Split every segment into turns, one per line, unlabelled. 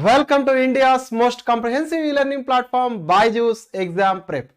Welcome to India's most comprehensive e-learning platform, BYJU'S Exam Prep.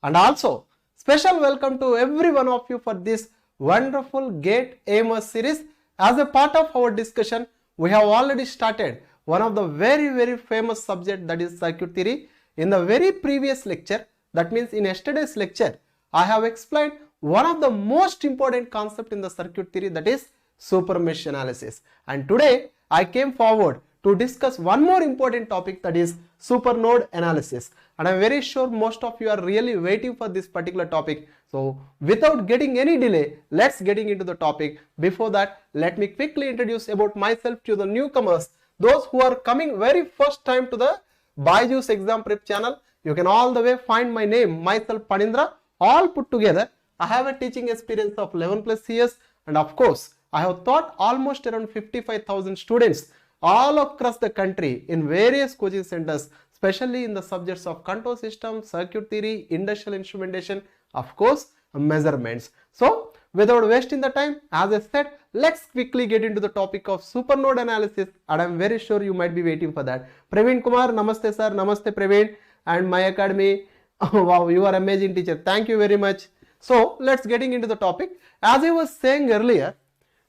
And also, special welcome to every one of you for this wonderful GATE AIMER'S series. As a part of our discussion, we have already started one of the very famous subject, that is circuit theory. In the very previous lecture, that means in yesterday's lecture, I have explained one of the most important concept in the circuit theory, that is super mesh analysis. And today I came forward to discuss one more important topic, that is super node analysis. And I'm very sure most of you are really waiting for this particular topic. So without getting any delay, let's getting into the topic. Before that, let me quickly introduce about myself to the newcomers, those who are coming very first time to the BYJU'S Exam Prep channel. You can all the way find my name, myself Phanindra, all put together. I have a teaching experience of 11+ years, and of course I have taught almost around 55,000 students all across the country in various coaching centers, especially in the subjects of control system, circuit theory, industrial instrumentation, of course measurements. So without wasting the time, as I said, let's quickly get into the topic of super node analysis, and I'm very sure you might be waiting for that. Praveen Kumar, namaste sir, namaste Praveen, and my academy. Oh, wow, you are amazing teacher, thank you very much. So let's getting into the topic. As I was saying earlier,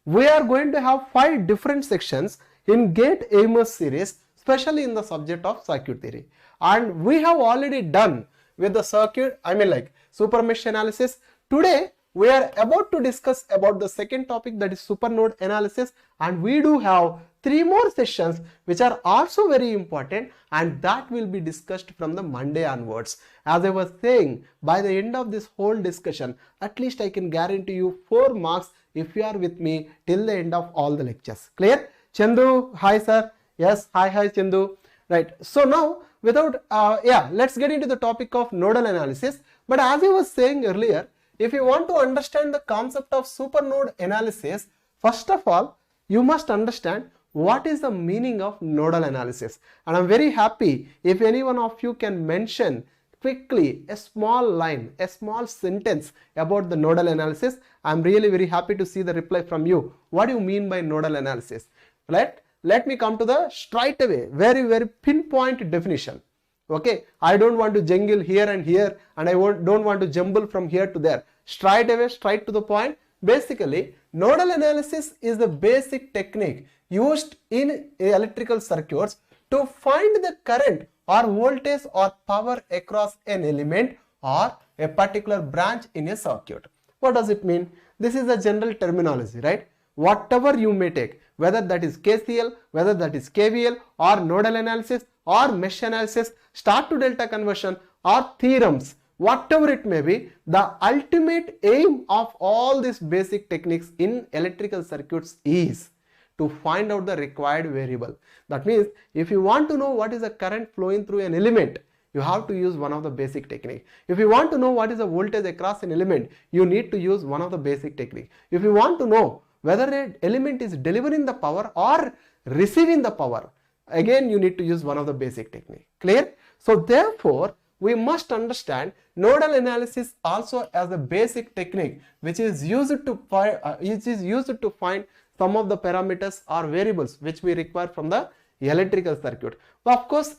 we are going to have 5 different sections in GATE AIMER'S series, especially in the subject of circuit theory. And we have already done with the circuit, super mesh analysis. Today we are about to discuss about the second topic, that is super node analysis, and we do have 3 more sessions which are also very important, and that will be discussed from the Monday onwards. As I was saying, by the end of this whole discussion, at least I can guarantee you 4 marks if you are with me till the end of all the lectures. Clear? Chandu, hi sir. Yes, hi Chandu. Right. So now without let's get into the topic of nodal analysis. But as I was saying earlier, if you want to understand the concept of super node analysis, first of all, you must understand what is the meaning of nodal analysis. And I'm very happy if any one of you can mention quickly a small line, a small sentence about the nodal analysis. I'm really very happy to see the reply from you. What do you mean by nodal analysis? Let me come to the straight away, very pinpoint definition. Okay, I don't want to jangle here and here, and I don't want to jumble from here to there. Straight away, straight to the point. Basically, nodal analysis is the basic technique used in electrical circuits to find the current or voltage or power across an element or a particular branch in a circuit. What does it mean? This is a general terminology, right? Whatever you may take, whether that is KCL, whether that is KVL, or nodal analysis, or mesh analysis, star to delta conversion, or theorems, whatever it may be, the ultimate aim of all these basic techniques in electrical circuits is to find out the required variable. That means if you want to know what is the current flowing through an element, you have to use one of the basic technique. If you want to know what is the voltage across an element, you need to use one of the basic technique. If you want to know whether an element is delivering the power or receiving the power, again you need to use one of the basic technique. Clear? So therefore, we must understand nodal analysis also as a basic technique which is used to find some of the parameters or variables which we require from the electrical circuit. But of course,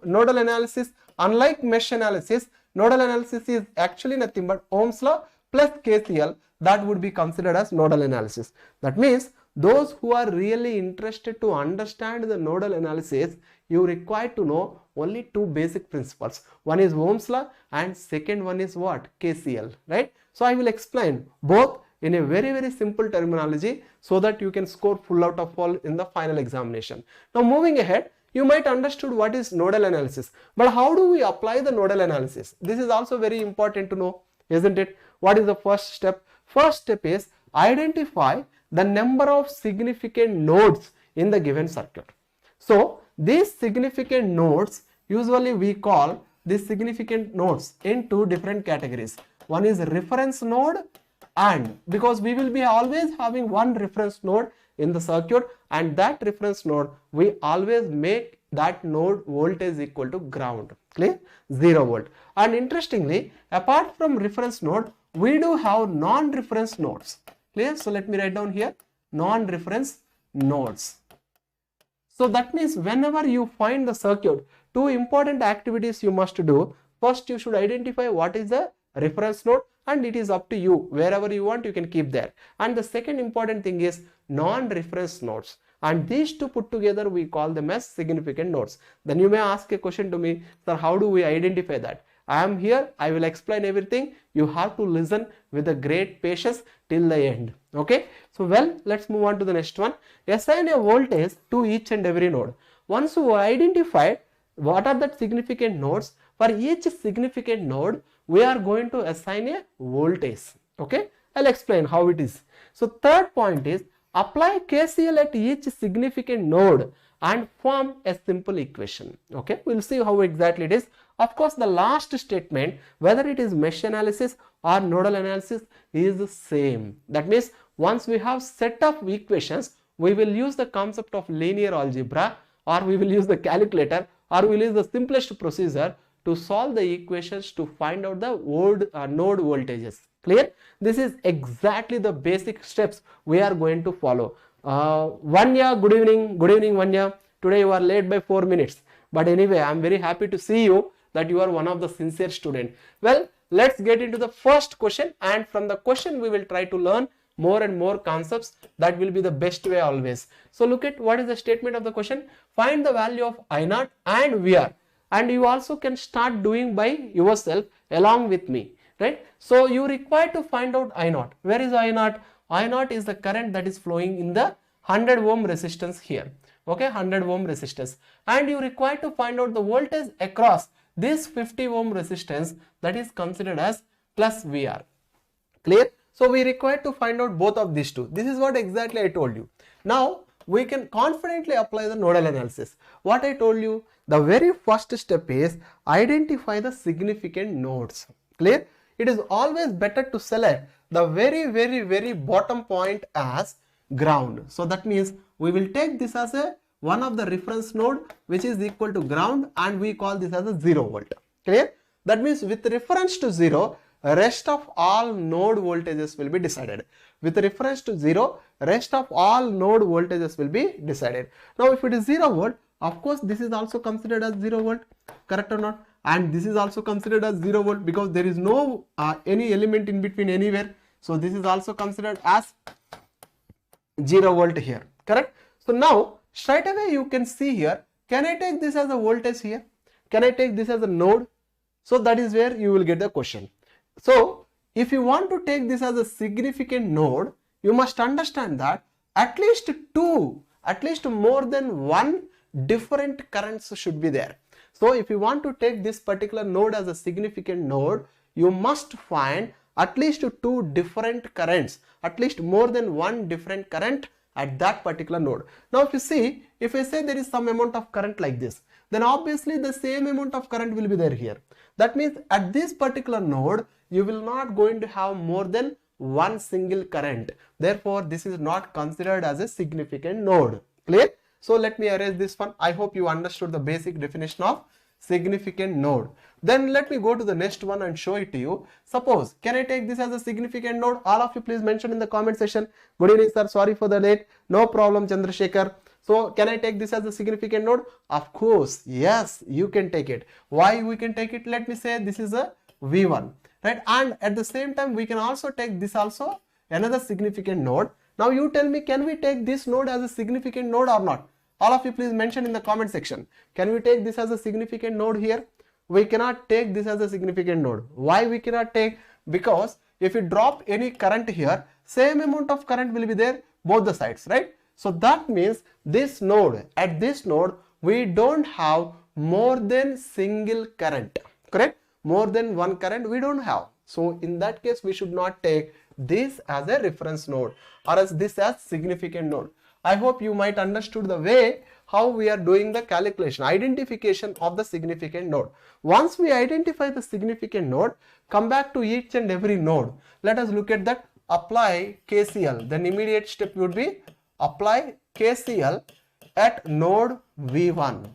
nodal analysis, unlike mesh analysis, nodal analysis is actually nothing but Ohm's law plus KCL. That would be considered as nodal analysis. That means those who are really interested to understand the nodal analysis, you require to know only 2 basic principles. One is Ohm's law and second one is what? KCL, right? So I will explain both in a very simple terminology so that you can score full out of all in the final examination. Now moving ahead, you might understood what is nodal analysis, but how do we apply the nodal analysis? This is also very important to know, isn't it? What is the first step? First step is identify the number of significant nodes in the given circuit. So these significant nodes, usually we call these significant nodes in 2 different categories. One is reference node, and because we will be always having one reference node in the circuit, and that reference node we always make that node voltage equal to ground. Clear? 0 volt. And interestingly, apart from reference node, we do have non-reference nodes. Clear? So let me write down here non-reference nodes. So that means whenever you find the circuit, two important activities you must do. First, you should identify what is the reference node, and it is up to you. Wherever you want, you can keep there. And the second important thing is non-reference nodes. And these two put together, we call them as significant nodes. Then you may ask a question to me, sir, how do we identify that? I am here, I will explain everything. You have to listen with a great patience till the end. Okay. So well, let's move on to the next one. Assign a voltage to each and every node. Once you identify what are the significant nodes, for each significant node, we are going to assign a voltage. Okay. I'll explain how it is. So third point is apply KCL at each significant node and form a simple equation. Okay, we'll see how exactly it is. Of course, the last statement, whether it is mesh analysis or nodal analysis, is the same. That means once we have set of equations, we will use the concept of linear algebra, or we will use the calculator, or we will use the simplest procedure to solve the equations to find out the node voltages. Clear? This is exactly the basic steps we are going to follow. Vanya, good evening. Good evening, Vanya. Today you are late by 4 minutes. But anyway, I am very happy to see you that you are one of the sincere students. Well, let's get into the first question, and from the question we will try to learn more and more concepts. That will be the best way always. So look at what is the statement of the question. Find the value of I0 and VR. And you also can start doing by yourself along with me. Right? So you require to find out I0. Where is I0? I0 is the current that is flowing in the 100 ohm resistance here. Okay, 100 ohm resistance. And you require to find out the voltage across this 50 ohm resistance, that is considered as plus VR. Clear? So we require to find out both of these two. This is what exactly I told you. Now we can confidently apply the nodal analysis. What I told you, the very first step is identify the significant nodes. Clear? It is always better to select the very bottom point as ground. So that means we will take this as a one of the reference node which is equal to ground, and we call this as a 0 volt. Clear? That means with reference to 0, rest of all node voltages will be decided. With reference to 0, rest of all node voltages will be decided. Now if it is 0 volt, of course this is also considered as 0 volt, correct or not? And this is also considered as 0 volt because there is no any element in between anywhere. So this is also considered as 0 volt here, correct? So now straight away you can see here, can I take this as a voltage here? Can I take this as a node? So that is where you will get the question. So if you want to take this as a significant node, you must understand that at least more than one different currents should be there. So if you want to take this particular node as a significant node, you must find at least two different currents, at least more than one different current at that particular node. Now if you see, if I say there is some amount of current like this, then obviously the same amount of current will be there here. That means at this particular node, you will not going to have more than one single current. Therefore, this is not considered as a significant node. Clear? So let me erase this one. I hope you understood the basic definition of significant node. Then let me go to the next one and show it to you. Suppose, can I take this as a significant node? All of you please mention in the comment section. Good evening sir, sorry for the late. No problem Chandrasekhar. So can I take this as a significant node? Of course, yes, you can take it. Why we can take it? Let me say this is a V1, right? And at the same time, we can also take this also another significant node. Now you tell me, can we take this node as a significant node or not? All of you please mention in the comment section. Can we take this as a significant node here? We cannot take this as a significant node. Why we cannot take? Because if you drop any current here, same amount of current will be there both the sides, right? So that means this node, at this node, we don't have more than single current, correct? More than one current we don't have. So in that case, we should not take this as a reference node or as this as significant node. I hope you might understood the way how we are doing the calculation, identification of the significant node. Once we identify the significant node, come back to each and every node. Let us look at that. Apply KCL. Then immediate step would be apply KCL at node V1.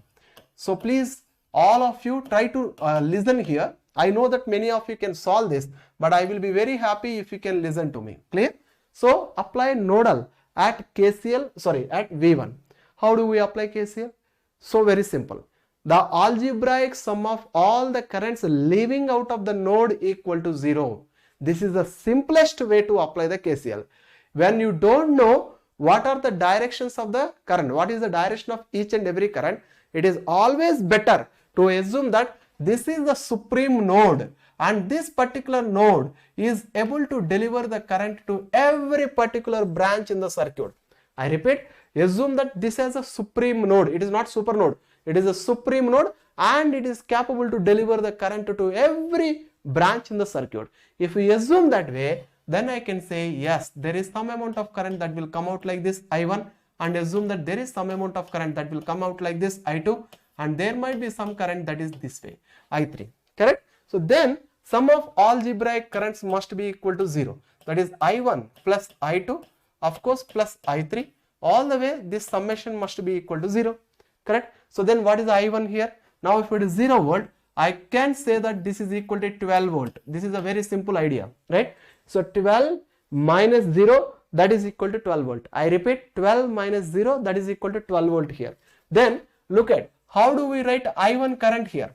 So please all of you try to listen here. I know that many of you can solve this, but I will be very happy if you can listen to me. Clear? So apply nodal at KCL, at V1. How do we apply KCL? So very simple. The algebraic sum of all the currents leaving out of the node equal to 0. This is the simplest way to apply the KCL. When you don't know what are the directions of the current, what is the direction of each and every current, it is always better to assume that this is the supreme node and this particular node is able to deliver the current to every particular branch in the circuit. I repeat, assume that this is a supreme node. It is not super node. It is a supreme node and it is capable to deliver the current to every branch in the circuit. If we assume that way, then I can say yes, there is some amount of current that will come out like this I1, and assume that there is some amount of current that will come out like this I2, and there might be some current that is this way I3. Correct? So then sum of algebraic currents must be equal to 0. That is I1 plus I2, of course, plus I3. All the way this summation must be equal to 0. Correct? So then what is I1 here? Now if it is 0 volt, I can say that this is equal to 12 volt. This is a very simple idea, right? So 12 minus 0, that is equal to 12 volt. I repeat, 12 minus 0, that is equal to 12 volt here. Then look at how do we write I1 current here?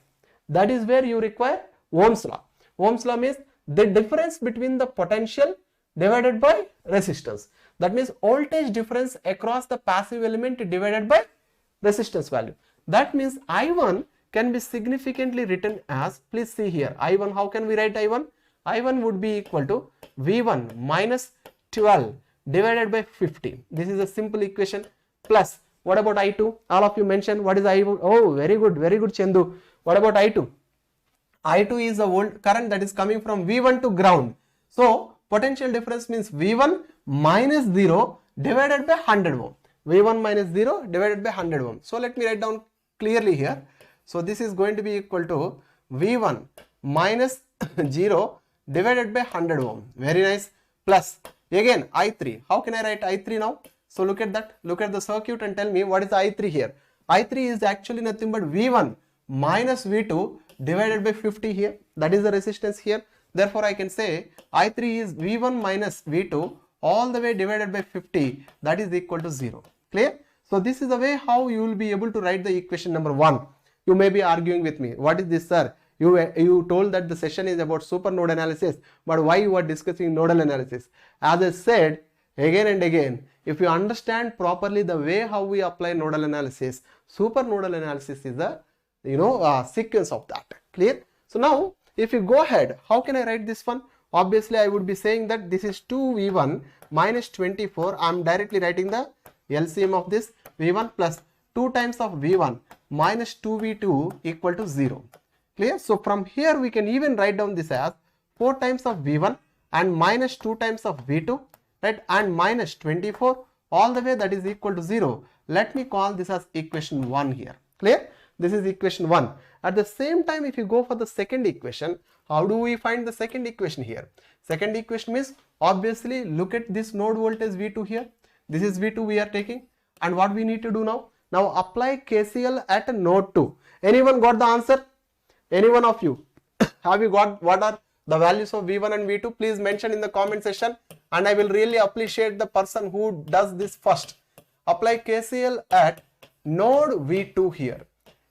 That is where you require Ohm's law. Ohm's law means the difference between the potential divided by resistance. That means voltage difference across the passive element divided by resistance value. That means I1 can be significantly written as, please see here, I1, how can we write I1? I1 would be equal to V1 minus 12 divided by 50. This is a simple equation. Plus, what about I2? All of you mentioned what is I2? Oh, very good, Chandu. What about I2? I2 is a volt current that is coming from V1 to ground. So, potential difference means V1 minus 0 divided by 100 ohm. V1 minus 0 divided by 100 ohm. So, let me write down clearly here. So, this is going to be equal to V1 minus 0 divided by 100 ohm. Very nice. Plus, again I3. How can I write I3 now? So, look at that. Look at the circuit and tell me what is I3 here. I3 is actually nothing but V1 minus V2 divided by 50 here. That is the resistance here. Therefore, I can say I3 is V1 minus V2 all the way divided by 50. That is equal to 0. Clear? So, this is the way how you will be able to write the equation number 1. You may be arguing with me. What is this, sir? You told that the session is about super node analysis, but why you are discussing nodal analysis? As I said again and again, if you understand properly the way how we apply nodal analysis, super nodal analysis is the sequence of that. Clear? So now if you go ahead, how can I write this one? Obviously I would be saying that this is 2V1 minus 24. I am directly writing the LCM of this V1 plus 2 times of V1 minus 2V2 equal to 0. Clear? So from here we can even write down this as 4 times of V1 and minus 2 times of V2, right, and minus 24 all the way, that is equal to 0. Let me call this as equation 1 here. Clear? This is equation 1. At the same time, if you go for the second equation, how do we find the second equation here? Second equation means obviously look at this node voltage V2 here. This is V2 we are taking, and what we need to do now? Now apply KCL at node 2. Anyone got the answer? Any one of you? Have you got what are the values of V1 and V2? Please mention in the comment section, and I will really appreciate the person who does this first. Apply KCL at node V2 here.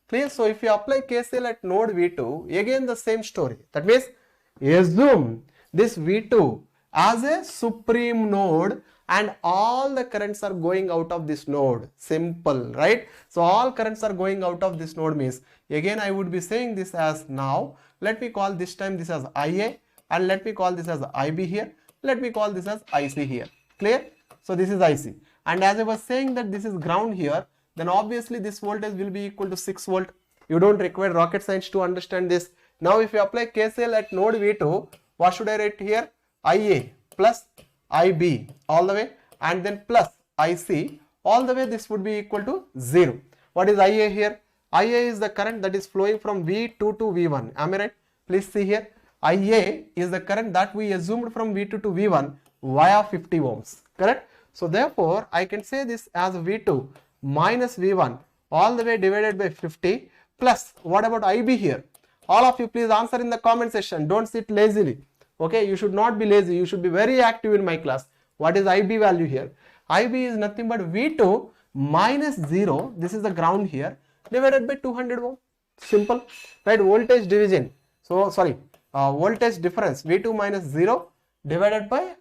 Clear? So if you apply KCL at node V2, again the same story. That means assume this V2 as a supreme node and all the currents are going out of this node. Simple, right? So all currents are going out of this node means, again I would be saying this as, now let me call this time this as IA, and let me call this as IB here. Let me call this as IC here. Clear? So this is IC, and as I was saying that this is ground here, then obviously this voltage will be equal to 6 volt. You don't require rocket science to understand this. Now if you apply KCL at node V2, what should I write here? IA plus IB all the way, and then plus IC all the way, this would be equal to 0. What is IA here? IA is the current that is flowing from V2 to V1. Am I right? Please see here. IA is the current that we assumed from V2 to V1 via 50 ohms. Correct? So therefore, I can say this as V2 minus V1 all the way divided by 50 plus, what about IB here? All of you please answer in the comment section. Don't sit lazily. Okay, you should not be lazy. You should be very active in my class. What is IB value here? IB is nothing but V2 minus 0, this is the ground here, divided by 200 ohm. Simple, right? Voltage division. So sorry, voltage difference V2 minus 0 divided by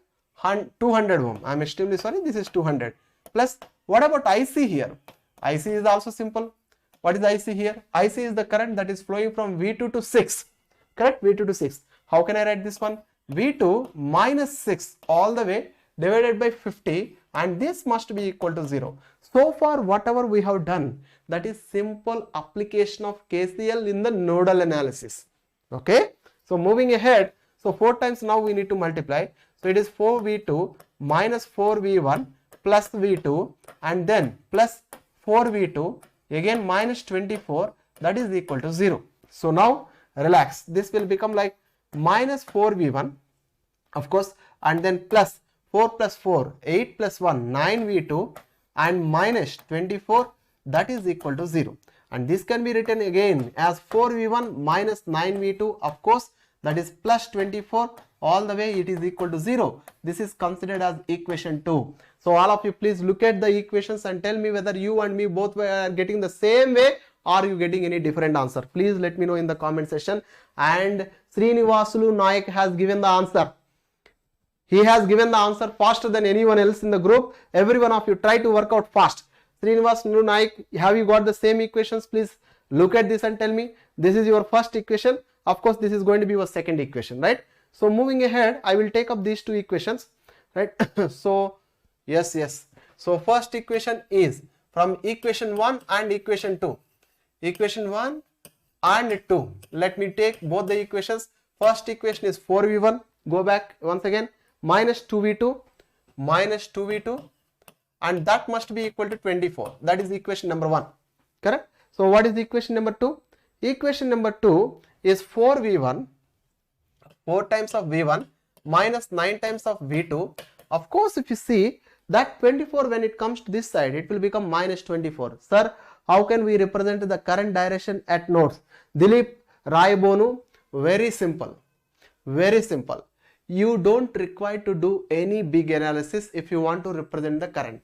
200 ohm. I am extremely sorry, this is 200. Plus, what about IC here? IC is also simple. What is IC here? IC is the current that is flowing from V2 to 6. Correct? V2 to 6. How can I write this one? V2 minus 6 all the way divided by 50, and this must be equal to 0. So far whatever we have done, that is simple application of KCL in the nodal analysis. Okay. So moving ahead, so 4 times now we need to multiply. So it is 4V2 minus 4V1 plus V2 and then plus 4V2 again minus 24, that is equal to 0. So now relax, this will become like minus 4V1 of course, and then plus 4 plus 4, 8 plus 1, 9V2 and minus 24, that is equal to 0. And this can be written again as 4V1 minus 9V2, of course, that is plus 24 all the way, it is equal to 0. This is considered as equation 2. So all of you please look at the equations and tell me whether you and me both are getting the same way or are you getting any different answer. Please let me know in the comment section. And Srinivasulu Naik has given the answer. He has given the answer faster than anyone else in the group. Every one of you try to work out fast. Srinivasulu Naik, have you got the same equations? Please look at this and tell me. This is your first equation. Of course, this is going to be your second equation, right? So moving ahead, I will take up these two equations, right? So yes. So first equation is from equation 1 and equation 2. Equation 1 and 2. Let me take both the equations. First equation is 4V1. Go back once again. Minus 2V2. Minus 2V2. And that must be equal to 24. That is equation number 1. Correct? So what is equation number 2? Equation number 2 is 4V1. 4 times of V1 minus 9 times of V2. Of course, if you see that 24, when it comes to this side, it will become minus 24. Sir, how can we represent the current direction at nodes? Dilip Raibonu, very simple. Very simple. You don't require to do any big analysis if you want to represent the current.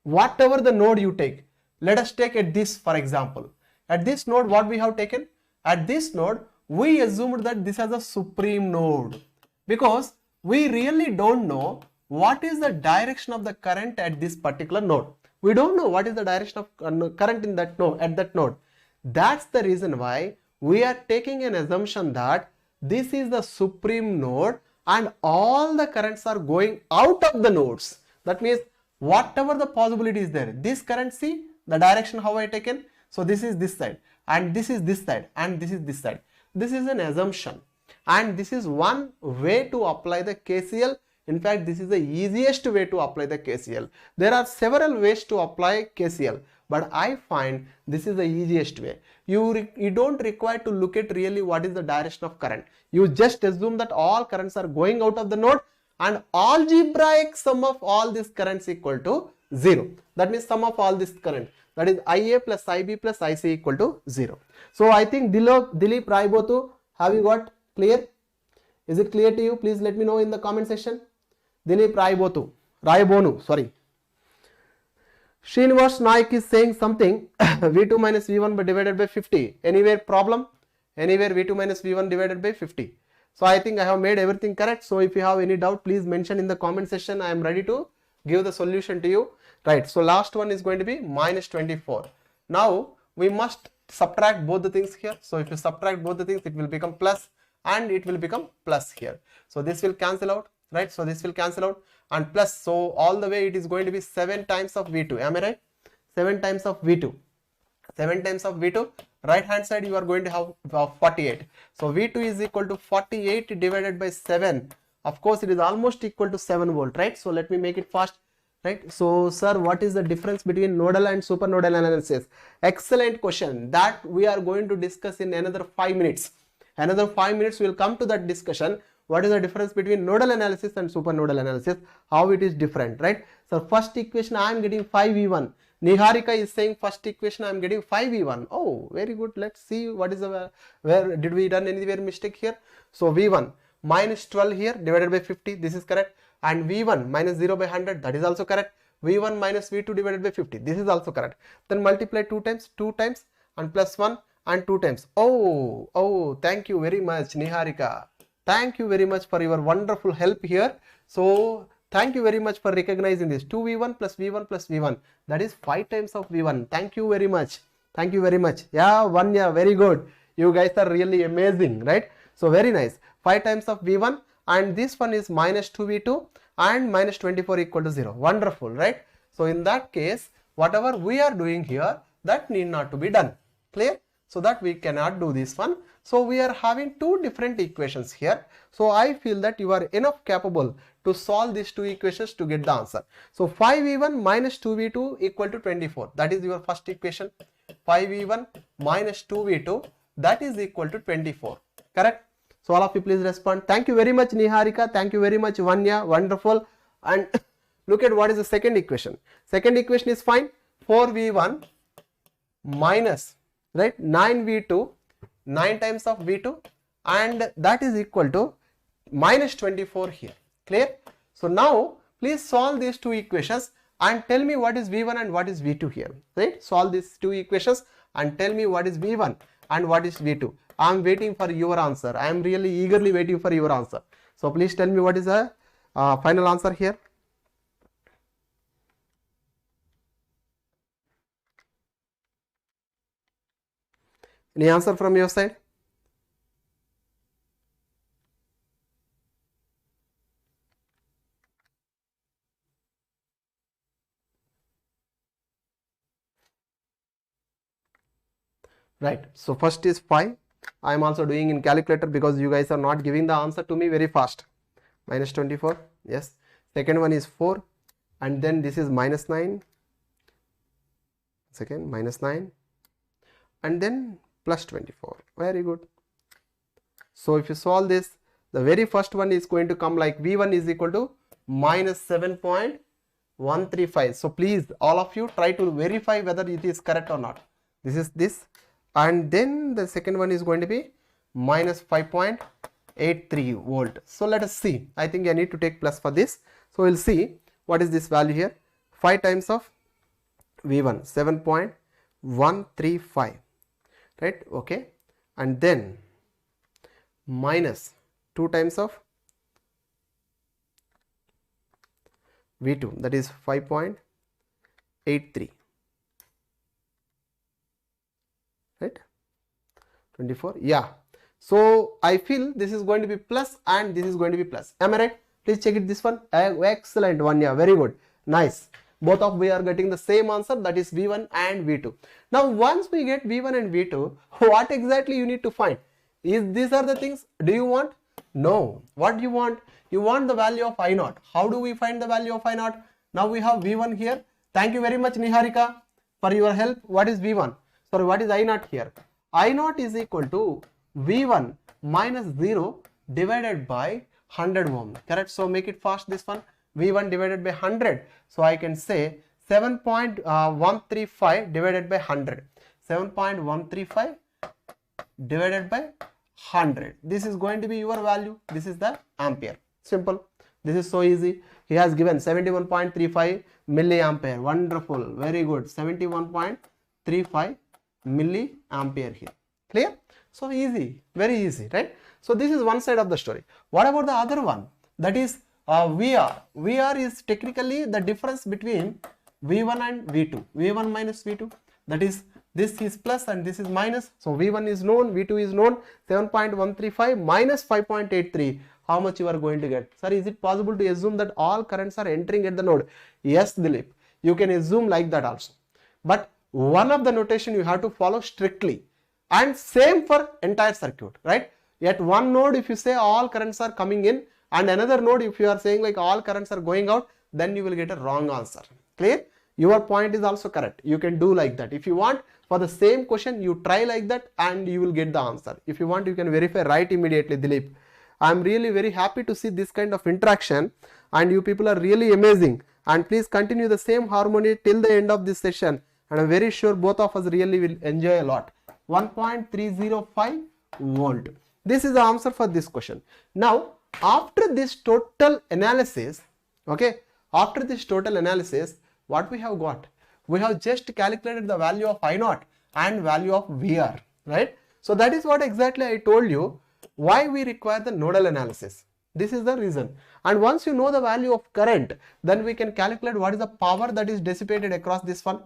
Whatever the node you take, let us take at this for example. At this node, what we have taken? At this node, we assumed that this is a supreme node because we really don't know what is the direction of the current at this particular node. We don't know what is the direction of current in that node, at that node. That's the reason why we are taking an assumption that this is the supreme node and all the currents are going out of the nodes. That means whatever the possibility is there, this current, see the direction how I taken. So this is this side and this is this side and this is this side. This is an assumption and this is one way to apply the KCL. In fact, this is the easiest way to apply the KCL. There are several ways to apply KCL, but I find this is the easiest way. You don't require to look at really what is the direction of current. You just assume that all currents are going out of the node and algebraic sum of all these currents equal to 0. That means sum of all this current, that is IA plus IB plus IC equal to 0. So I think Dilip Raibotu, have you got clear? Is it clear to you? Please let me know in the comment section. Dilip Raibonu, sorry. Srinivas Naik is saying something V2 minus V1 but divided by 50. Anywhere problem? Anywhere V2 minus V1 divided by 50. So I think I have made everything correct. So if you have any doubt, please mention in the comment section. I am ready to give the solution to you. Right. So last one is going to be minus 24. Now we must subtract both the things here. So if you subtract both the things, it will become plus and it will become plus here. So this will cancel out, right? So this will cancel out and plus. So all the way it is going to be 7 times of V2. Am I right? 7 times of V2. 7 times of V2. Right hand side you are going to have 48. So V2 is equal to 48 divided by 7. Of course it is almost equal to 7 volt, right? So let me make it fast. Right. So, sir, what is the difference between nodal and super nodal analysis? Excellent question that we are going to discuss in another 5 minutes. Another 5 minutes we will come to that discussion. What is the difference between nodal analysis and super nodal analysis? How it is different, right? So, first equation I am getting 5V1. Niharika is saying first equation I am getting 5V1. Oh, very good. Let's see what is the, where did we done anywhere mistake here? So, V1 minus 12 here divided by 50. This is correct. And V1 minus 0 by 100, that is also correct. V1 minus V2 divided by 50. This is also correct. Then multiply 2 times and plus 1 and 2 times. Oh, thank you very much, Niharika. Thank you very much for your wonderful help here. So thank you very much for recognizing this. 2V1 plus V1 plus V1. That is 5 times of V1. Thank you very much. Thank you very much. Yeah, very good. You guys are really amazing, right? So very nice. 5 times of V1, and this one is minus 2V2 and minus 24 equal to 0. Wonderful, right? So in that case, whatever we are doing here, that need not to be done. Clear? So that we cannot do this one. So we are having two different equations here. So I feel that you are enough capable to solve these two equations to get the answer. So 5V1 minus 2V2 equal to 24. That is your first equation. 5V1 minus 2V2, that is equal to 24. Correct? So all of you please respond. Thank you very much, Niharika. Thank you very much, Vanya. Wonderful. And look at what is the second equation. Second equation is fine. 4V1 minus, right, 9V2, 9 times of V2, and that is equal to minus 24 here. Clear? So now please solve these two equations and tell me what is V1 and what is V2 here. Right? Solve these two equations and tell me what is V1 and what is V2. I am waiting for your answer. I am really eagerly waiting for your answer. So please tell me what is the final answer here. Any answer from your side? Right. So first is 5. I am also doing in calculator because you guys are not giving the answer to me very fast. Minus 24. Yes. Second one is 4. And then this is minus 9. Second, minus 9. And then plus 24. Very good. So if you solve this, the very first one is going to come like V1 is equal to minus 7.135. So please, all of you try to verify whether it is correct or not. This is this. And then the second one is going to be minus 5.83 volt. So let us see. I think I need to take plus for this. So we'll see what is this value here. 5 times of V1, 7.135. Right? Okay. And then minus 2 times of V2, that is 5.83. Right? 24. Yeah. So I feel this is going to be plus and this is going to be plus. Am I right? Please check it, this one. Excellent one. Yeah, very good. Nice. Both of we are getting the same answer, that is V1 and V2. Now once we get V1 and V2, what exactly you need to find? These are the things. Do you want? No. What do you want? You want the value of I naught. How do we find the value of I naught? Now we have V1 here. Thank you very much, Niharika, for your help. What is V1? Sorry, what is I naught here? I naught is equal to V1 minus 0 divided by 100 ohm. Correct? So make it fast, this one. V1 divided by 100. So I can say 7.135 divided by 100. 7.135 divided by 100. This is going to be your value. This is the ampere. Simple. This is so easy. He has given 71.35 milliampere. Wonderful. Very good. 71.35 milliampere here. Clear? So easy. Very easy, right? So this is one side of the story. What about the other one? That is VR. VR is technically the difference between V1 and V2. V1 minus V2. That is, this is plus and this is minus. So V1 is known, V2 is known. 7.135 minus 5.83. How much you are going to get? Sir, is it possible to assume that all currents are entering at the node? Yes, Dilip. You can assume like that also. But one of the notation you have to follow strictly. And same for entire circuit, right? At one node, if you say all currents are coming in, and another node, if you are saying like all currents are going out, then you will get a wrong answer. Clear? Your point is also correct. You can do like that. If you want, for the same question, you try like that and you will get the answer. If you want, you can verify right immediately, Dilip. I am really very happy to see this kind of interaction, and you people are really amazing. And please continue the same harmony till the end of this session. And I am very sure both of us really will enjoy a lot. 1.305 volt. This is the answer for this question. Now, after this total analysis, okay, after this total analysis, what we have got? We have just calculated the value of I0 and value of VR, right? So that is what exactly I told you why we require the nodal analysis. This is the reason. And once you know the value of current, then we can calculate what is the power that is dissipated across this one.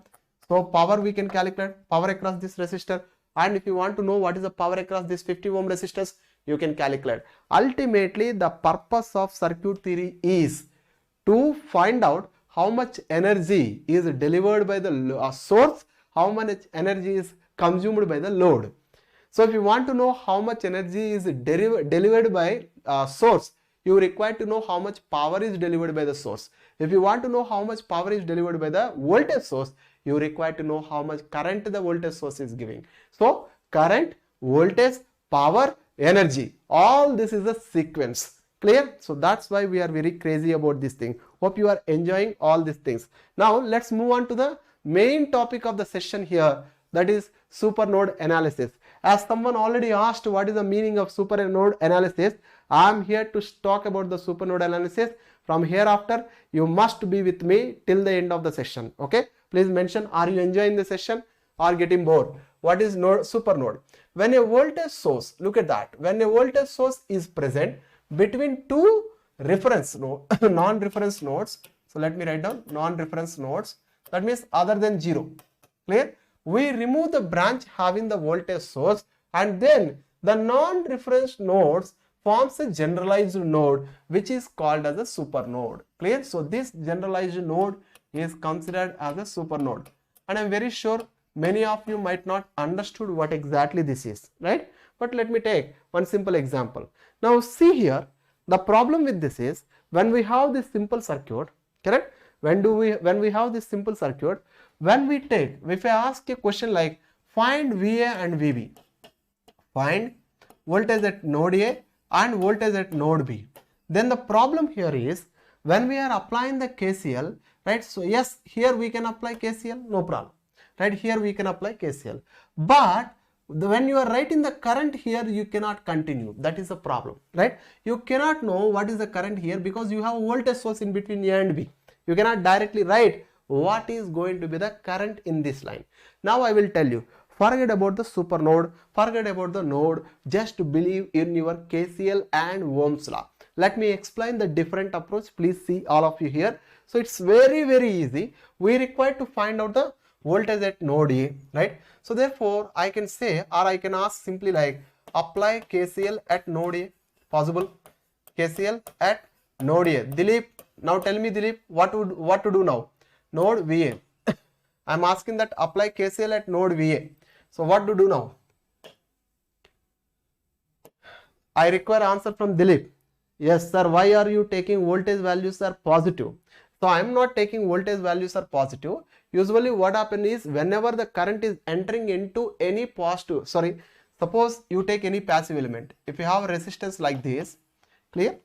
So power we can calculate, power across this resistor. And if you want to know what is the power across this 50 ohm resistors, you can calculate. Ultimately, the purpose of circuit theory is to find out how much energy is delivered by the source, how much energy is consumed by the load. So if you want to know how much energy is delivered by source, you require to know how much power is delivered by the source. If you want to know how much power is delivered by the voltage source, you require to know how much current the voltage source is giving. So current, voltage, power, energy, all this is a sequence. Clear? So that's why we are very crazy about this thing. Hope you are enjoying all these things. Now let's move on to the main topic of the session here, that is super node analysis. As someone already asked what is the meaning of super node analysis, I am here to talk about the super node analysis. From hereafter, you must be with me till the end of the session. Okay? Please mention, are you enjoying the session or getting bored? What is super node? When a voltage source, look at that, when a voltage source is present between two reference node, non-reference nodes. So let me write down non-reference nodes. That means other than 0. Clear? We remove the branch having the voltage source, and then the non-reference nodes forms a generalized node which is called as a super node. Clear? So this generalized node is considered as a super node, and I am very sure many of you might not understood what exactly this is, right? But let me take one simple example. Now see here, the problem with this is when we have this simple circuit, correct? When we have this simple circuit, when we take, if I ask a question like find VA and VB, find voltage at node A and voltage at node B, then the problem here is when we are applying the KCL, right? So yes, here we can apply KCL, no problem, right? Here we can apply KCL, but when you are writing the current here, you cannot continue. That is a problem, right? You cannot know what is the current here because you have a voltage source in between A and B. You cannot directly write what is going to be the current in this line. Now I will tell you, forget about the super node, forget about the node, just believe in your KCL and Ohm's law. Let me explain the different approach. Please see all of you here. So it's very easy. We require to find out the voltage at node A, right? So therefore I can say, or I can ask simply like apply KCL at node A. Possible? KCL at node A. Dilip, now tell me Dilip, what to do now? Node VA. I am asking that apply KCL at node VA. So what to do now? I require answer from Dilip. Yes sir, why are you taking voltage values are positive? So I am not taking voltage values are positive. Usually what happens is whenever the current is entering into any positive, suppose you take any passive element. If you have resistance like this, clear?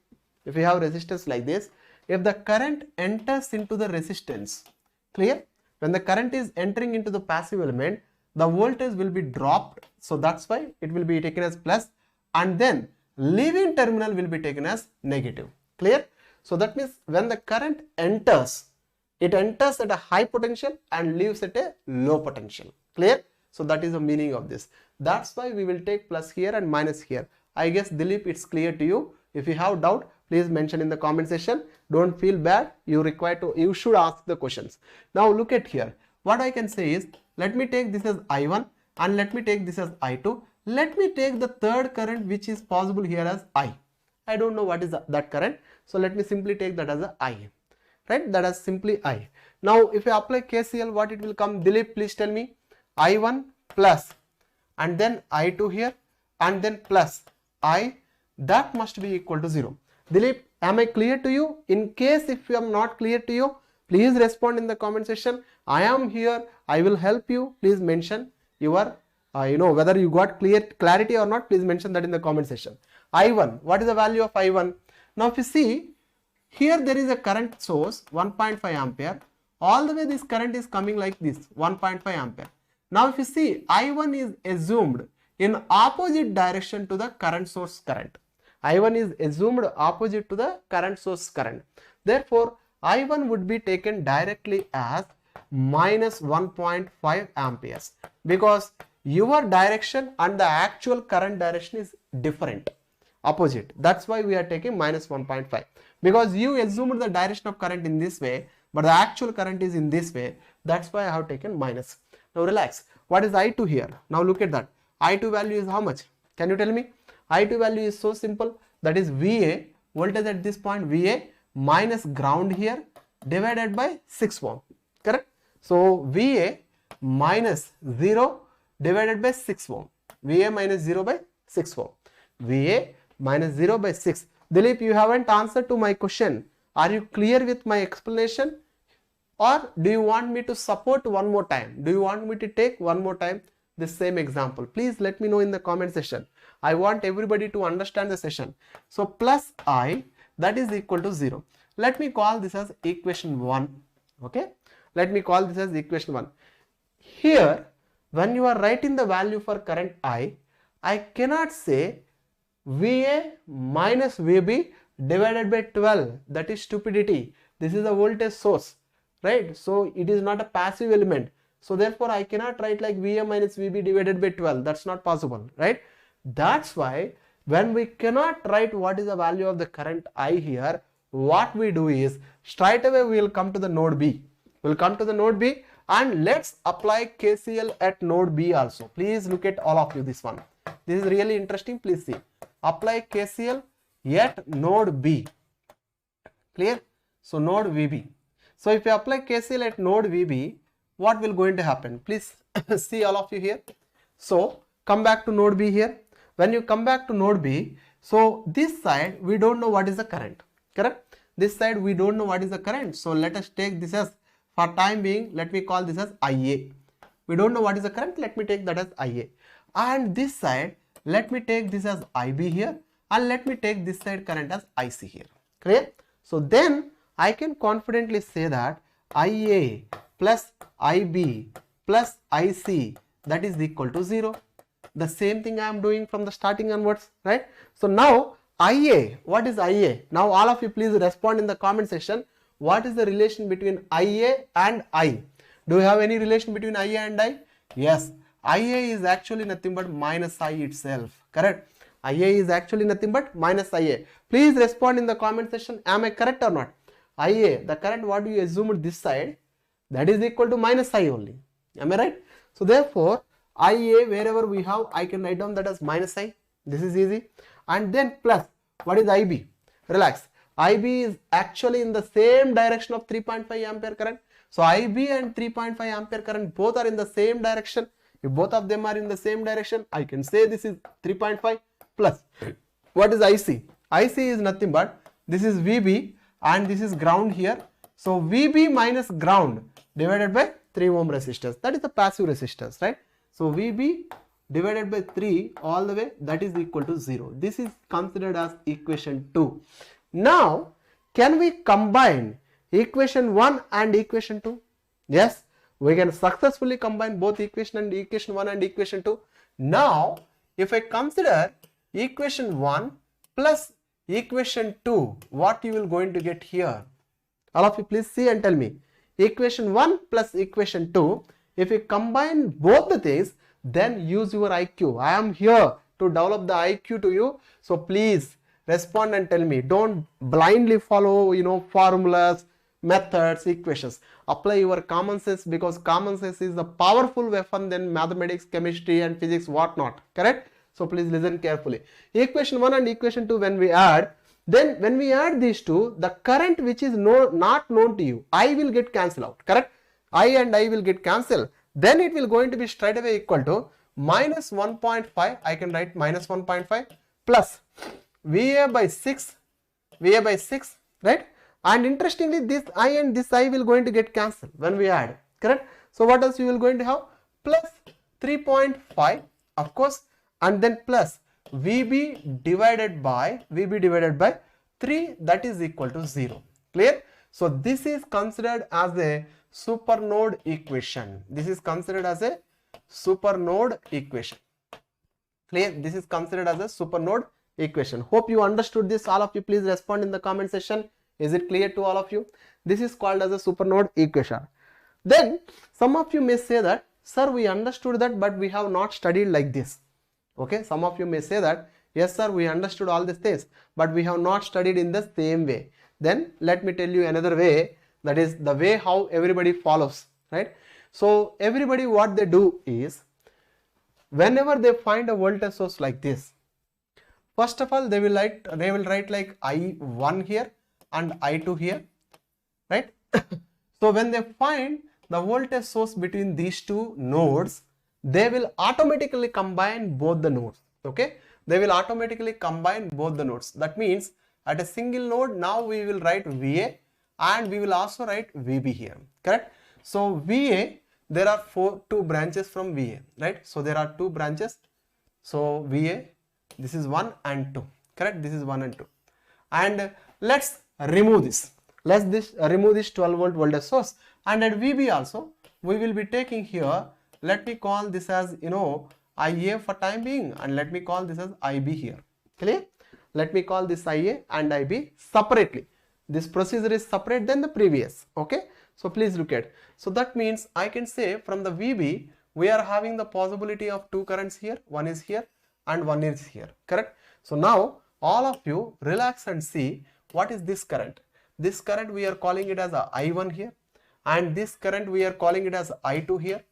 If you have resistance like this, if the current enters into the resistance, clear? When the current is entering into the passive element, the voltage will be dropped. So that's why it will be taken as plus, and then leaving terminal will be taken as negative. Clear? So that means when the current enters, it enters at a high potential and leaves at a low potential. Clear? So that is the meaning of this. That's why we will take plus here and minus here. I guess Dilip, it's clear to you. If you have doubt, please mention in the comment section. Don't feel bad. You should ask the questions. Now look at here. What I can say is, let me take this as I1 and let me take this as I2. Let me take the third current which is possible here as I. I don't know what is that current. So let me simply take that as a I. Right? That is simply I. Now if I apply KCL, what it will come? Dilip, please tell me. I1 plus and then I2 here and then plus I. That must be equal to 0. Dilip, am I clear to you? In case if you am not clear to you, please respond in the comment section. I am here. I will help you. Please mention your, whether you got clarity or not. Please mention that in the comment section. I1. What is the value of I1? Now if you see, here there is a current source 1.5 ampere. All the way this current is coming like this 1.5 ampere. Now if you see, I1 is assumed in opposite direction to the current source current. I1 is assumed opposite to the current source current. Therefore, I1 would be taken directly as minus 1.5 amperes because your direction and the actual current direction is different, opposite. That's why we are taking minus 1.5, because you assumed the direction of current in this way, but the actual current is in this way. That's why I have taken minus. Now relax. What is I2 here? Now look at that. I2 value is how much? Can you tell me? I2 value is so simple. That is VA, voltage at this point, VA minus ground here, divided by 6 ohm. Correct? So VA minus 0 divided by 6 ohm. VA minus 0 by 6 ohm. VA minus 0 by 6. Dilip, you haven't answered to my question. Are you clear with my explanation? Or do you want me to support one more time? Do you want me to take one more time this same example? Please let me know in the comment section. I want everybody to understand the session. So plus I, that is equal to 0. Let me call this as equation 1. Okay. Let me call this as equation 1. Here, when you are writing the value for current I cannot say VA minus VB divided by 12. That is stupidity. This is a voltage source, right? So it is not a passive element. So therefore I cannot write like VA minus VB divided by 12. That's not possible, right? That's why when we cannot write what is the value of the current I here, what we do is straight away we will come to the node B. We'll come to the node B and let's apply KCL at node B also. Please look at all of you this one. This is really interesting. Please see. Apply KCL at node B. Clear? So node VB. So if you apply KCL at node VB, what will going to happen? Please see all of you here. So come back to node B here. When you come back to node B, so this side we don't know what is the current. Correct? This side we don't know what is the current. So let us take this as, for time being, let me call this as IA. We don't know what is the current. Let me take that as IA. And this side, let me take this as IB here. And let me take this side current as IC here. Clear? So then I can confidently say that IA plus IB plus IC, that is equal to 0. The same thing I am doing from the starting onwards, right? So now IA, what is IA? Now all of you please respond in the comment section. What is the relation between IA and I? Do you have any relation between IA and I? Yes. IA is actually nothing but minus I itself. Correct? IA is actually nothing but minus IA. Please respond in the comment section. Am I correct or not? IA, the current what you assumed this side, that is equal to minus I only. Am I right? So therefore, IA wherever we have, I can write down that as minus I. This is easy. And then plus, what is IB? Relax. IB is actually in the same direction of 3.5 ampere current. So IB and 3.5 ampere current both are in the same direction. If both of them are in the same direction, I can say this is 3.5 plus. What is IC? IC is nothing but, this is VB and this is ground here. So VB minus ground divided by 3 ohm resistance. That is the passive resistance, right? So VB divided by 3 all the way, that is equal to 0. This is considered as equation 2. Now, can we combine equation 1 and equation 2? Yes, we can successfully combine both equation 1 and equation 2. Now, if I consider equation 1 plus equation 2, what you will going to get here? All of you please see and tell me. Equation 1 plus equation 2, if you combine both the things, then use your IQ. I am here to develop the IQ to you. So please respond and tell me. Don't blindly follow, formulas, methods, equations. Apply your common sense, because common sense is a powerful weapon than mathematics, chemistry and physics, whatnot. Correct? So please listen carefully. Equation 1 and equation 2 when we add, then when we add these two, the current which is not known to you, I will get cancelled out. Correct? I and I will get cancelled. Then it will going to be straight away equal to minus 1.5. I can write minus 1.5 plus VA by 6, right? And interestingly, this I and this I will going to get cancelled when we add. Correct? So what else you will going to have? Plus 3.5, of course, and then plus VB divided by 3, that is equal to 0. Clear? So this is considered as a super node equation. This is considered as a super node equation. Clear? This is considered as a super node equation. Hope you understood this. All of you please respond in the comment section. Is it clear to all of you? This is called as a super node equation. Then some of you may say that, sir, we understood that, but we have not studied like this. Okay, some of you may say that, yes sir, we understood all these things, but we have not studied in the same way. Then let me tell you another way, that is the way how everybody follows, right? So everybody, what they do is, whenever they find a voltage source like this, first of all they will write like I1 here and I2 here, right? So when they find the voltage source between these two nodes, they will automatically combine both the nodes. Okay, they will automatically combine both the nodes. That means at a single node, now we will write VA and we will also write VB here, correct? So VA, there are two branches from VA, right? So there are two branches. So VA, this is 1 and 2, correct? This is 1 and 2. And let's remove this. Let's remove this 12 volt voltage source, and at VB also we will be taking here, let me call this as, you know, IA for time being, and let me call this as IB here. Clear? Let me call this IA and IB separately. This procedure is separate than the previous. Okay, so please look at. So that means I can say from the VB we are having the possibility of two currents here, one is here and one is here, correct? So now all of you relax and see what is this current. This current we are calling it as a I1 here, and this current we are calling it as I2 here,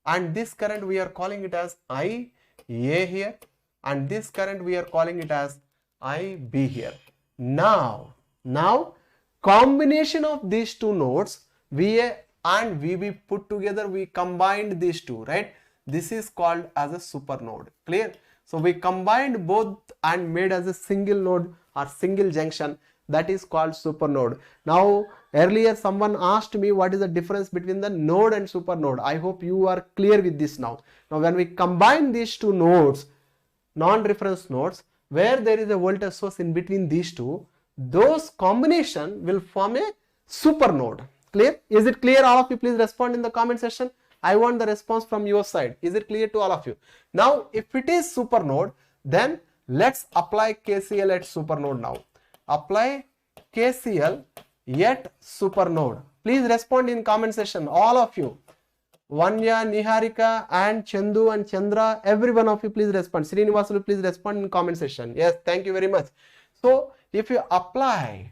and this current we are calling it as IA here, and this current we are calling it as IB here. Now combination of these two nodes, VA and VB put together, we combined these two, right? This is called as a super node. Clear? So we combined both and made as a single node or single junction. That is called super node. Now earlier someone asked me what is the difference between the node and super node. I hope you are clear with this now. Now when we combine these two nodes, non-reference nodes, where there is a voltage source in between these two, those combination will form a super node. Clear? Is it clear? All of you please respond in the comment section. I want the response from your side. Is it clear to all of you? Now if it is super node, then let's apply KCL at super node now. Apply KCL at super node. Please respond in comment section, all of you. Vanya, Niharika and Chandu and Chandra, every one of you please respond. Srinivasu, please respond in comment section. Yes, thank you very much. So if you apply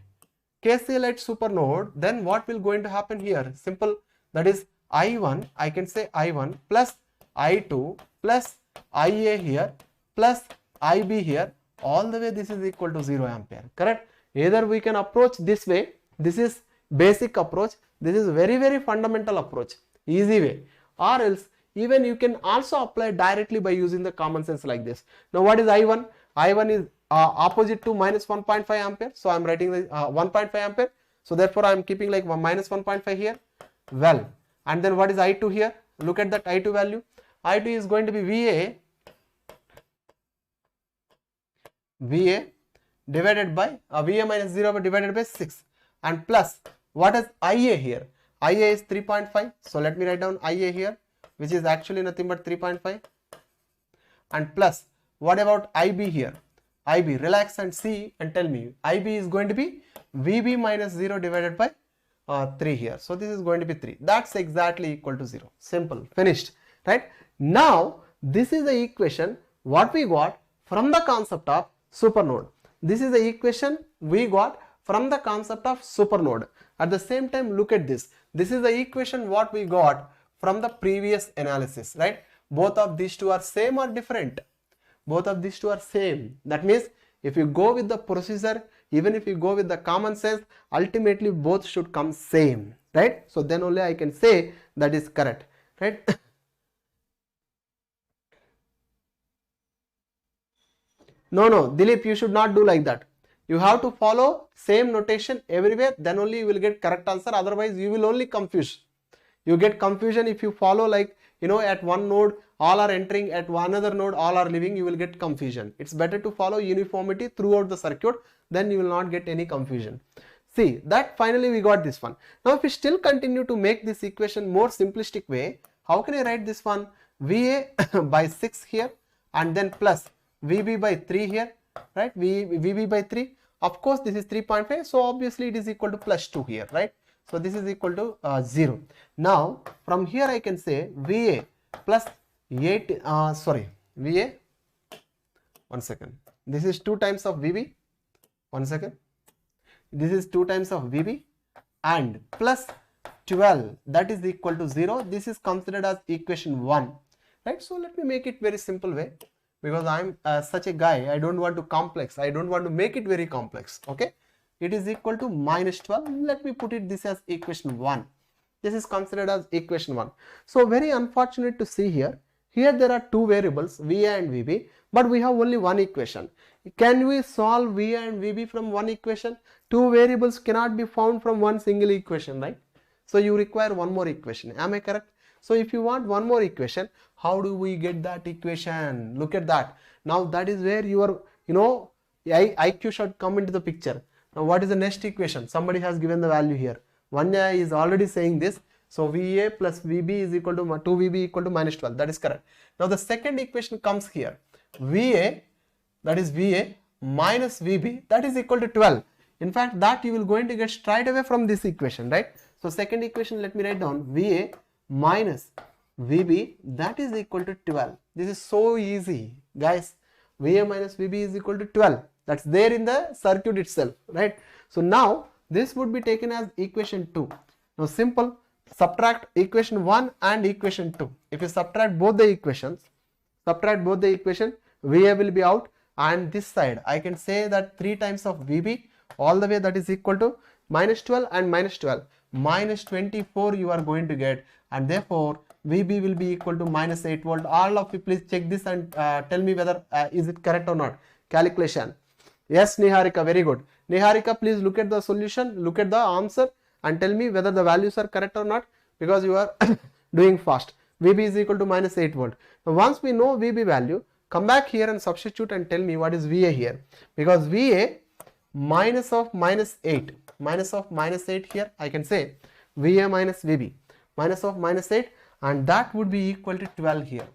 KCL at super node, then what will going to happen here? Simple, that is I1, I can say I1 plus I2 plus IA here plus IB here, all the way this is equal to 0 ampere, correct? Either we can approach this way, this is basic approach, this is very fundamental approach, easy way, or else even you can also apply directly by using the common sense like this. Now what is I1? I1 is opposite to minus 1.5 ampere, so I am writing the 1.5 ampere, so therefore I am keeping like minus 1.5 here. Well, and then what is I2 here? Look at that I2 value. I2 is going to be VA divided by VA minus 0 divided by 6, and plus what is IA here? IA is 3.5, so let me write down IA here, which is actually nothing but 3.5, and plus what about IB here? IB, relax and see and tell me. IB is going to be VB minus 0 divided by 3 here, so this is going to be 3. That's exactly equal to 0. Simple, finished, right? Now this is the equation what we got from the concept of super node. This is the equation we got from the concept of super node. At the same time, look at this. This is the equation what we got from the previous analysis, right? Both of these two are same or different? Both of these two are same. That means if you go with the procedure, even if you go with the common sense, ultimately both should come same, right? So then only I can say that is correct, right? No, Dilip, you should not do like that. You have to follow same notation everywhere, then only you will get correct answer. Otherwise you will only confuse. You get confusion if you follow like, you know, at one node all are entering, at another node all are leaving, you will get confusion. It's better to follow uniformity throughout the circuit, then you will not get any confusion. See that finally we got this one. Now if we still continue to make this equation more simplistic way, how can I write this one? VA by 6 here and then plus VB by 3 here, right? VB by 3, Of course, this is 3.5. So obviously it is equal to plus 2 here, right? So this is equal to 0. Now from here I can say VA plus 8, VA, one second. This is 2 times of VB, one second. This is 2 times of VB and plus 12, that is equal to 0. This is considered as equation 1, right? So let me make it very simple way, because I'm such a guy, I don't want to complex, I don't want to make it very complex, okay? It is equal to minus 12. Let me put it this as equation 1. This is considered as equation 1. So very unfortunate to see here. Here there are 2 variables, VA and VB, but we have only one equation. Can we solve VA and VB from one equation? 2 variables cannot be found from one single equation, right? So you require one more equation. Am I correct? So if you want one more equation, how do we get that equation? Look at that. Now that is where your, IQ should come into the picture. Now what is the next equation? Somebody has given the value here. Vanya is already saying this. So VA plus VB is equal to 2VB equal to minus 12. That is correct. Now the second equation comes here. VA, that is VA minus VB, that is equal to 12. In fact, that you will going to get straight away from this equation, right? So second equation, let me write down VA minus VB, that is equal to 12. This is so easy, guys. VA minus VB is equal to 12. That's there in the circuit itself, right? So now this would be taken as equation 2. Now simple, subtract equation 1 and equation 2. If you subtract both the equations, VA will be out, and this side I can say that 3 times of VB all the way, that is equal to minus 12 and minus 12. Minus 24 you are going to get, and therefore VB will be equal to minus 8 volt. All of you please check this and tell me whether is it correct or not. Calculation. Yes, Niharika, very good. Niharika, please look at the solution, look at the answer and tell me whether the values are correct or not, because you are doing fast. VB is equal to minus 8 volt. Now once we know VB value, come back here and substitute and tell me what is VA here, because VA minus of minus 8 here, I can say VA minus VB minus of minus 8, and that would be equal to 12 here.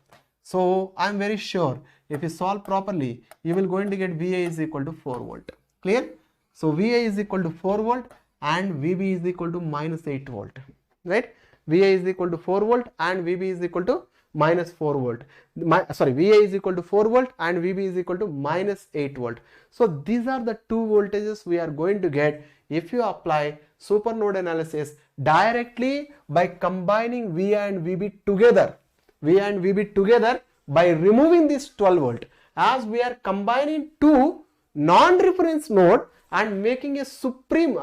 So I am very sure if you solve properly, you will going to get VA is equal to 4 volt. Clear? So VA is equal to 4 volt and VB is equal to minus 8 volt, right? VA is equal to 4 volt and VB is equal to minus 4 volt. VA is equal to 4 volt and VB is equal to minus 8 volt. So these are the 2 voltages we are going to get if you apply super node analysis directly by combining VA and VB together. By removing this 12 volt, as we are combining 2 non-reference node and making a supreme,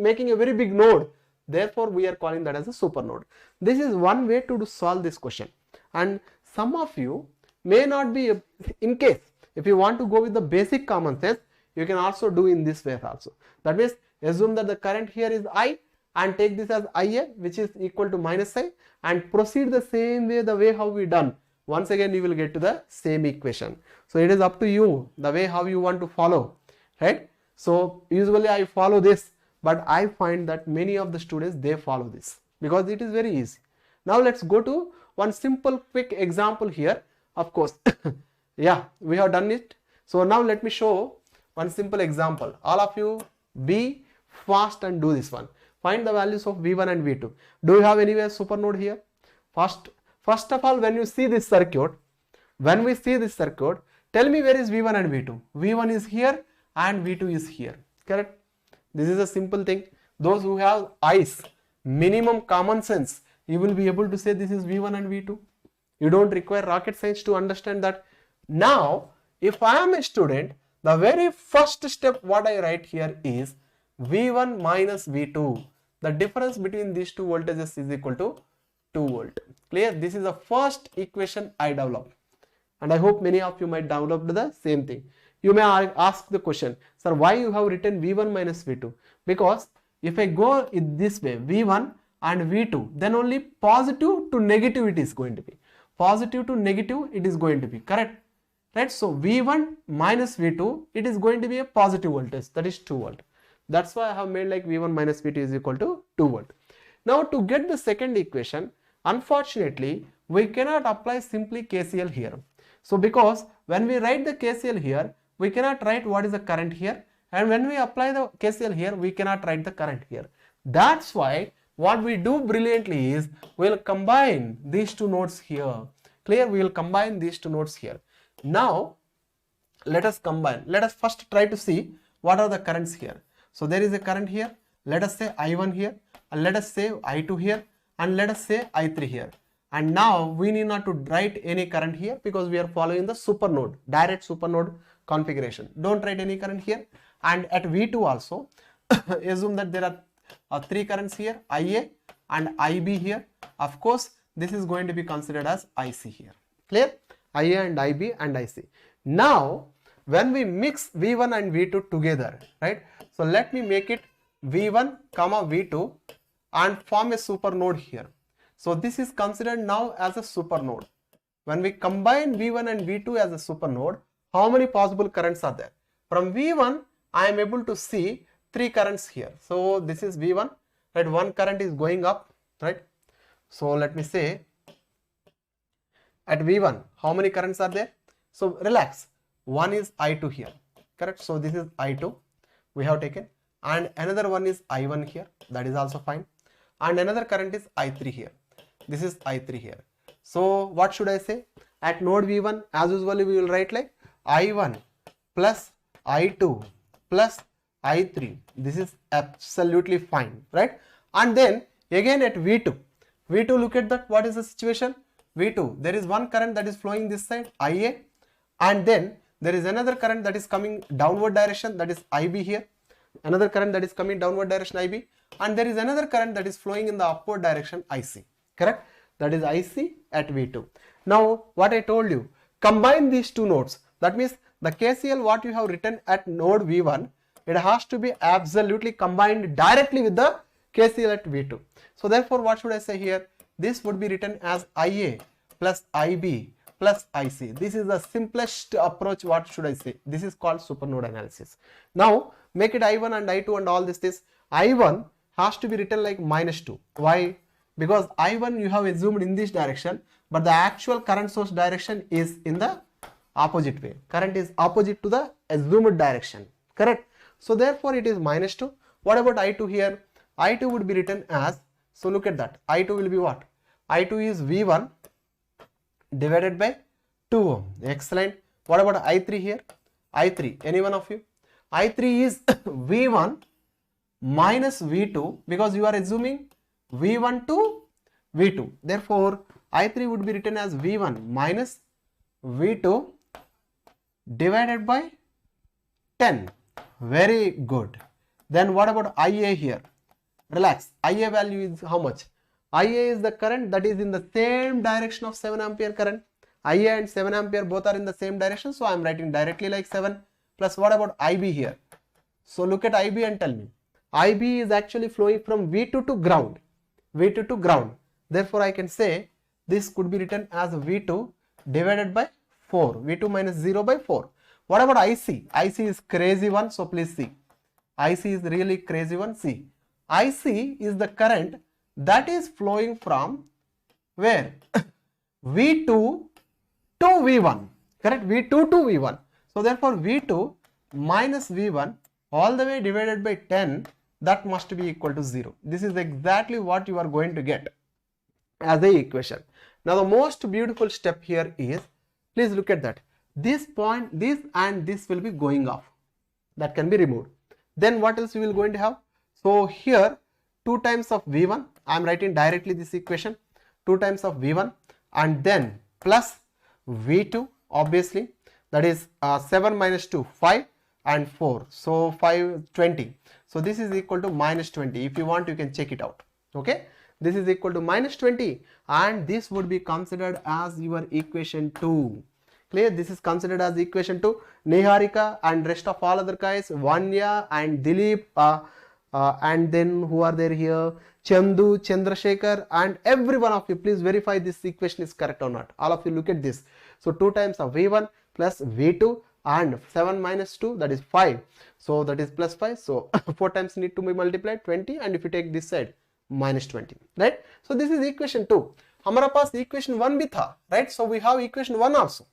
making a very big node. Therefore, we are calling that as a super node. This is one way to solve this question. And some of you may not be, in case, if you want to go with the basic common sense, you can also do in this way also. That means, assume that the current here is I and take this as IA, which is equal to minus I, and proceed the same way, the way how we done. Once again, you will get to the same equation. So it is up to you, the way how you want to follow, right? So usually I follow this, but I find that many of the students, they follow this because it is very easy. Now let's go to one simple quick example here. Of course, yeah, we have done it. So now let me show one simple example. All of you be fast and do this one. Find the values of V1 and V2. Do you have anywhere super node here? First of all, when you see this circuit, tell me where is V1 and V2. V1 is here and V2 is here. Correct? This is a simple thing. Those who have eyes, minimum common sense, you will be able to say this is V1 and V2. You don't require rocket science to understand that. Now, if I am a student, the very first step what I write here is V1 minus V2. The difference between these 2 voltages is equal to 2 volt. Clear? This is the first equation I developed. And I hope many of you might develop the same thing. You may ask the question, sir, why you have written V1 minus V2? Because if I go in this way, V1 and V2, then only positive to negative it is going to be. Positive to negative it is going to be, correct? Right? So V1 minus V2, it is going to be a positive voltage, that is 2 volt. That's why I have made like V1 minus V2 is equal to 2 volt. Now to get the second equation, unfortunately, we cannot apply simply KCL here. So because when we write the KCL here, we cannot write what is the current here, and when we apply the KCL here, we cannot write the current here. That's why what we do brilliantly is we will combine these two nodes here. Clear? We will combine these two nodes here. Now let us combine. Let us first try to see what are the currents here. So there is a current here. Let us say I1 here, and let us say I2 here, and let us say I3 here. And now we need not to write any current here because we are following the super node, direct super node configuration. Don't write any current here. And at V2 also, assume that there are three currents here, IA and IB here. Of course, this is going to be considered as IC here. Clear? IA and IB and IC. Now, when we mix V1 and V2 together, right? So let me make it V1 comma V2 and form a super node here. So this is considered now as a super node. When we combine V1 and V2 as a super node, how many possible currents are there? From V1, I am able to see three currents here. So this is V1, right? One current is going up, right? So let me say at V1, how many currents are there? So relax. One is I2 here, correct? So this is I2 we have taken, and another one is I1 here. That is also fine. And another current is I3 here. This is I3 here. So what should I say? At node V1, as usually we will write like I1 plus I2 plus I3. This is absolutely fine, right? And then again at V2, look at that. What is the situation? V2, there is one current that is flowing this side, IA, and then there is another current that is coming downward direction, that is IB here. Another current that is coming downward direction, IB, and there is another current that is flowing in the upward direction, IC. Correct? That is IC at V2. Now what I told you, combine these two nodes. That means the KCL what you have written at node V1, it has to be absolutely combined directly with the KCL at V2. So therefore what should I say here? This would be written as IA plus IB plus IC. This is the simplest approach. What should I say? This is called super node analysis. Now make it I1 and I2 and all this. I1 has to be written like -2. Why? Because I1 you have assumed in this direction, but the actual current source direction is in the opposite way. Current is opposite to the assumed direction. Correct? So therefore it is -2. What about I2 here? I2 would be written as, so look at that. I2 will be what? I2 is V1 divided by 2 ohm. Excellent. What about I3 here? I3, any one of you? I3 is V1 minus V2 because you are assuming V1 to V2. Therefore, I3 would be written as V1 minus V2 divided by 10. Very good. Then what about IA here? Relax. IA value is how much? IA is the current that is in the same direction of 7 ampere current. IA and 7 ampere both are in the same direction. So I am writing directly like 7 plus what about IB here? So look at IB and tell me. IB is actually flowing from V2 to ground. V2 to ground. Therefore I can say this could be written as V2 divided by 4. V2 minus 0 by 4. What about IC? IC is crazy one. So please see. IC is really crazy one. See. IC is the current that is flowing from where? V2 to V1. Correct? V2 to V1. So therefore V2 minus V1 all the way divided by 10, that must be equal to 0. This is exactly what you are going to get as the equation. Now the most beautiful step here is, please look at that. This point, this and this will be going off. That can be removed. Then what else we will going to have? So here 2 times of V1, I am writing directly this equation, 2 times of V1 and then plus V2 obviously, that is 7 minus 2, 5 and 4. So 5, 20. So this is equal to minus 20. If you want, you can check it out. Okay. This is equal to minus 20 and this would be considered as your equation 2. Clear? This is considered as equation 2. Niharika and rest of all other guys, Vanya and Dilip and then who are there here? Chandu, Chandrasekhar and every one of you, please verify this equation is correct or not. All of you look at this. So 2 times of V1 plus V2 and 7 minus 2, that is 5. So that is plus 5. So 4 times need to be multiplied 20, and if you take this side minus 20, right? So this is equation 2. हमारा पास equation 1 भी था, right? So we have equation 1 also.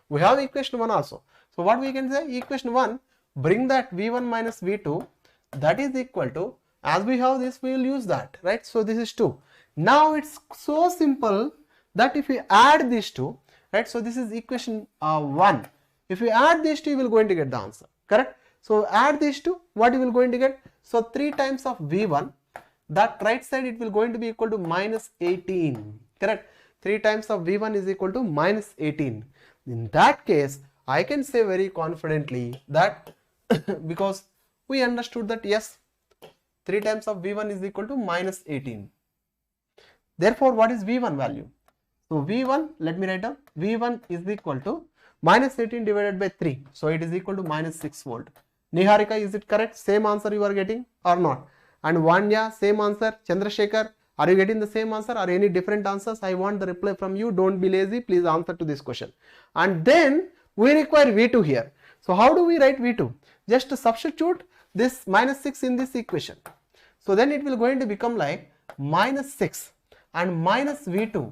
We have equation 1 also. So what we can say? Equation 1 bring that V1 minus V2, that is equal to, as we have this, we will use that, right? So this is 2. Now it's so simple that if we add these two, right? So this is equation 1. If you add these two, you will going to get the answer, correct? So add these two, what you will going to get? So 3 times of V1, that right side it will going to be equal to minus 18, correct? 3 times of V1 is equal to minus 18. In that case, I can say very confidently that because we understood that yes, 3 times of V1 is equal to minus 18. Therefore, what is V1 value? So V1, let me write down, V1 is equal to minus 18 divided by 3. So it is equal to minus 6 volt. Niharika, is it correct? Same answer you are getting or not? And Vanya, same answer. Chandrasekhar, are you getting the same answer or any different answers? I want the reply from you. Don't be lazy. Please answer to this question. And then we require V2 here. So how do we write V2? Just substitute this minus 6 in this equation. So then it will going to become like minus 6 and minus V2.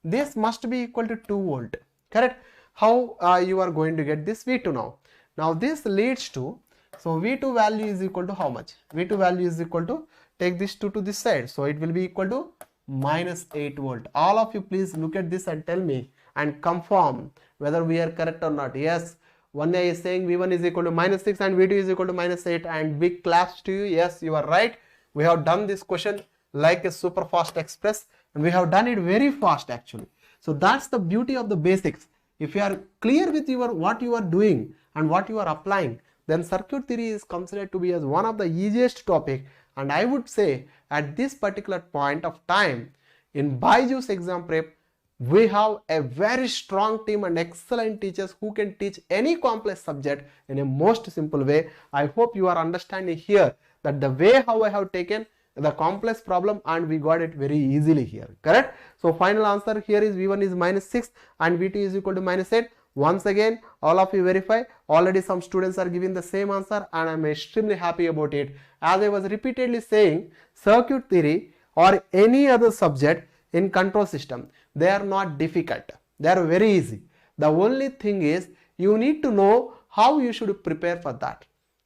This must be equal to 2 volt. Correct? How you are going to get this V2 now? Now this leads to, so V2 value is equal to how much? V2 value is equal to, take this 2 to this side. So it will be equal to minus 8 volt. All of you please look at this and tell me and confirm whether we are correct or not. Yes, Vanya is saying V1 is equal to minus 6 and V2 is equal to minus 8, and big claps to you. Yes, you are right. We have done this question like a super fast express, and we have done it very fast actually. So that's the beauty of the basics. If you are clear with what you are doing and what you are applying, then circuit theory is considered to be as one of the easiest topic. And I would say at this particular point of time in BYJU'S Exam Prep, we have a very strong team and excellent teachers who can teach any complex subject in a most simple way. I hope you are understanding here that the way how I have taken the complex problem and we got it very easily here, correct? So final answer here is V1 is minus 6 and V2 is equal to minus 8. Once again, all of you verify. Already some students are giving the same answer and I am extremely happy about it. As I was repeatedly saying, circuit theory or any other subject in control system, they are not difficult. They are very easy. The only thing is you need to know how you should prepare for that.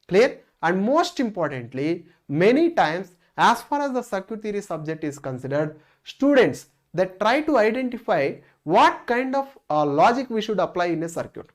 Clear? And most importantly, many times as far as the circuit theory subject is considered, students, they try to identify what kind of logic we should apply in a circuit.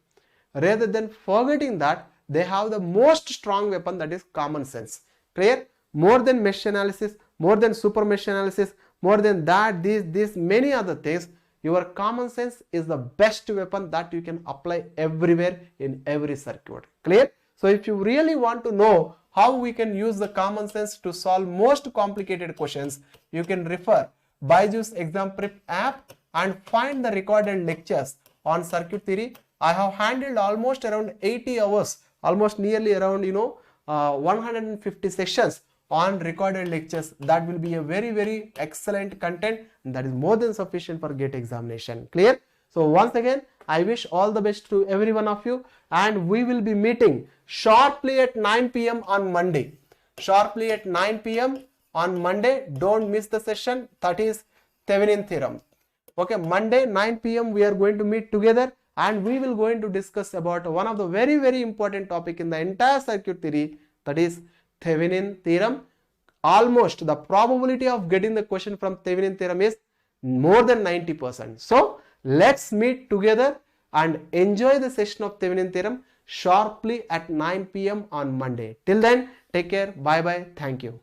Rather than forgetting that, they have the most strong weapon, that is common sense. Clear? More than mesh analysis, more than super mesh analysis, more than that, these many other things, your common sense is the best weapon that you can apply everywhere in every circuit. Clear? So if you really want to know how we can use the common sense to solve most complicated questions, you can refer BYJU'S Exam Prep app and find the recorded lectures on circuit theory. I have handled almost around 80 hours, almost nearly around 150 sessions on recorded lectures. That will be a very excellent content, and that is more than sufficient for GATE examination. Clear? So once again, I wish all the best to every one of you, and we will be meeting sharply at 9 PM on Monday. Sharply at 9 PM on Monday. Don't miss the session. That is Thevenin theorem. Okay, Monday 9 PM we are going to meet together and we will going to discuss about one of the very important topic in the entire circuit theory, that is Thevenin theorem. Almost the probability of getting the question from Thevenin theorem is more than 90%. So let's meet together and enjoy the session of Thevenin theorem sharply at 9 PM on Monday. Till then, take care. Bye bye. Thank you.